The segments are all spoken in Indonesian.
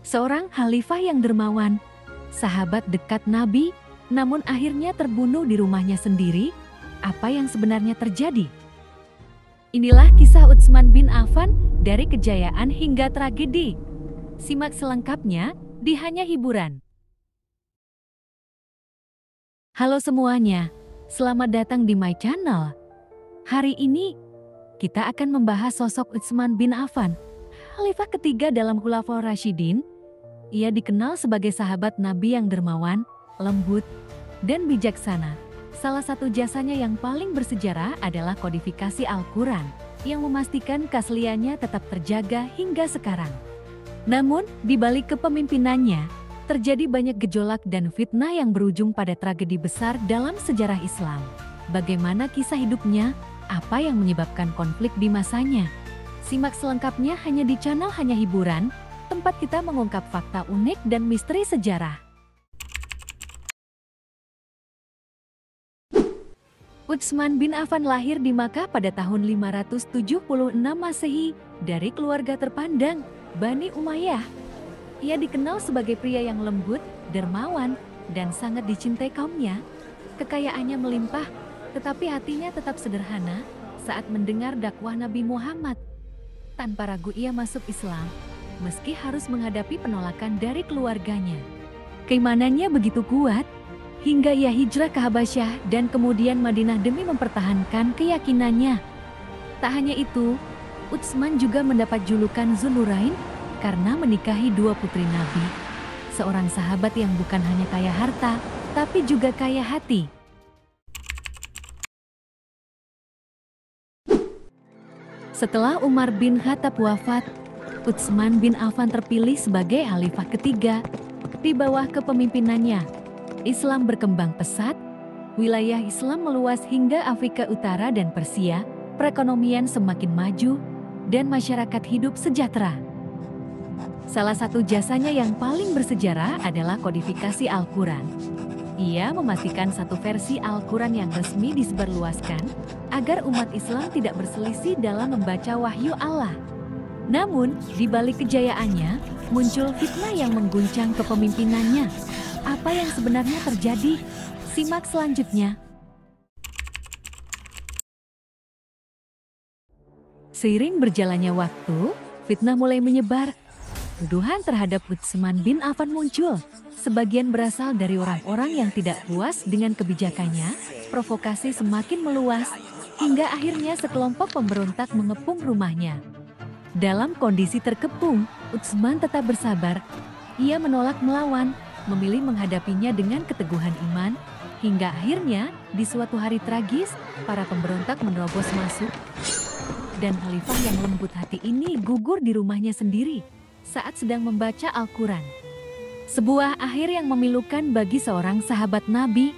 seorang khalifah yang dermawan, sahabat dekat Nabi, namun akhirnya terbunuh di rumahnya sendiri. Apa yang sebenarnya terjadi? Inilah kisah Utsman bin Affan dari kejayaan hingga tragedi. Simak selengkapnya di Hanya Hiburan. Halo semuanya, selamat datang di my channel. Hari ini kita akan membahas sosok Utsman bin Affan, khalifah ketiga dalam Khulafaur Rasyidin. Ia dikenal sebagai sahabat Nabi yang dermawan, lembut, dan bijaksana. Salah satu jasanya yang paling bersejarah adalah kodifikasi Al-Quran, yang memastikan keasliannya tetap terjaga hingga sekarang. Namun, di balik kepemimpinannya, terjadi banyak gejolak dan fitnah yang berujung pada tragedi besar dalam sejarah Islam. Bagaimana kisah hidupnya? Apa yang menyebabkan konflik di masanya? Simak selengkapnya hanya di channel Hanya Hiburan, tempat kita mengungkap fakta unik dan misteri sejarah. Utsman bin Affan lahir di Makkah pada tahun 576 Masehi dari keluarga terpandang, Bani Umayyah. Ia dikenal sebagai pria yang lembut, dermawan, dan sangat dicintai kaumnya. Kekayaannya melimpah, tetapi hatinya tetap sederhana saat mendengar dakwah Nabi Muhammad. Tanpa ragu ia masuk Islam, meski harus menghadapi penolakan dari keluarganya. Keimanannya begitu kuat, hingga ia hijrah ke Habasyah dan kemudian Madinah demi mempertahankan keyakinannya. Tak hanya itu, Utsman juga mendapat julukan Dzunurain karena menikahi dua putri Nabi. Seorang sahabat yang bukan hanya kaya harta, tapi juga kaya hati. Setelah Umar bin Khattab wafat, Utsman bin Affan terpilih sebagai khalifah ketiga. Di bawah kepemimpinannya, Islam berkembang pesat, wilayah Islam meluas hingga Afrika Utara dan Persia, perekonomian semakin maju, dan masyarakat hidup sejahtera. Salah satu jasanya yang paling bersejarah adalah kodifikasi Al-Quran. Ia memastikan satu versi Al-Quran yang resmi disebarluaskan, agar umat Islam tidak berselisih dalam membaca wahyu Allah. Namun, di balik kejayaannya, muncul fitnah yang mengguncang kepemimpinannya. Apa yang sebenarnya terjadi? Simak selanjutnya. Seiring berjalannya waktu, fitnah mulai menyebar. Tuduhan terhadap Utsman bin Affan muncul. Sebagian berasal dari orang-orang yang tidak puas dengan kebijakannya. Provokasi semakin meluas, hingga akhirnya sekelompok pemberontak mengepung rumahnya. Dalam kondisi terkepung, Utsman tetap bersabar. Ia menolak melawan, memilih menghadapinya dengan keteguhan iman, hingga akhirnya di suatu hari tragis, para pemberontak menerobos masuk, dan khalifah yang lembut hati ini gugur di rumahnya sendiri saat sedang membaca Al-Quran. Sebuah akhir yang memilukan bagi seorang sahabat Nabi.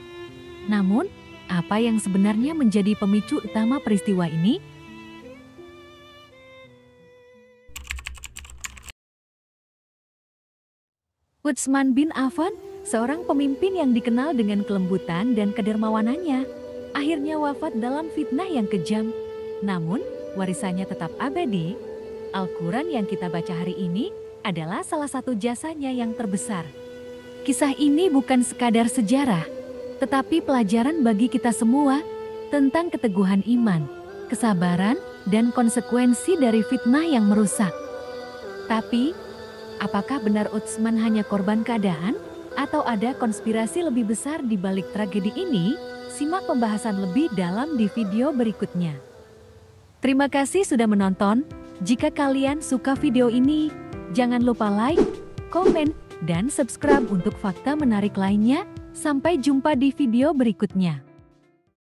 Namun, apa yang sebenarnya menjadi pemicu utama peristiwa ini? Utsman bin Affan, seorang pemimpin yang dikenal dengan kelembutan dan kedermawanannya, akhirnya wafat dalam fitnah yang kejam. Namun, warisannya tetap abadi. Al-Quran yang kita baca hari ini adalah salah satu jasanya yang terbesar. Kisah ini bukan sekadar sejarah, tetapi pelajaran bagi kita semua tentang keteguhan iman, kesabaran, dan konsekuensi dari fitnah yang merusak. Tapi, apakah benar Utsman hanya korban keadaan? Atau ada konspirasi lebih besar di balik tragedi ini? Simak pembahasan lebih dalam di video berikutnya. Terima kasih sudah menonton. Jika kalian suka video ini, jangan lupa like, komen, dan subscribe untuk fakta menarik lainnya. Sampai jumpa di video berikutnya.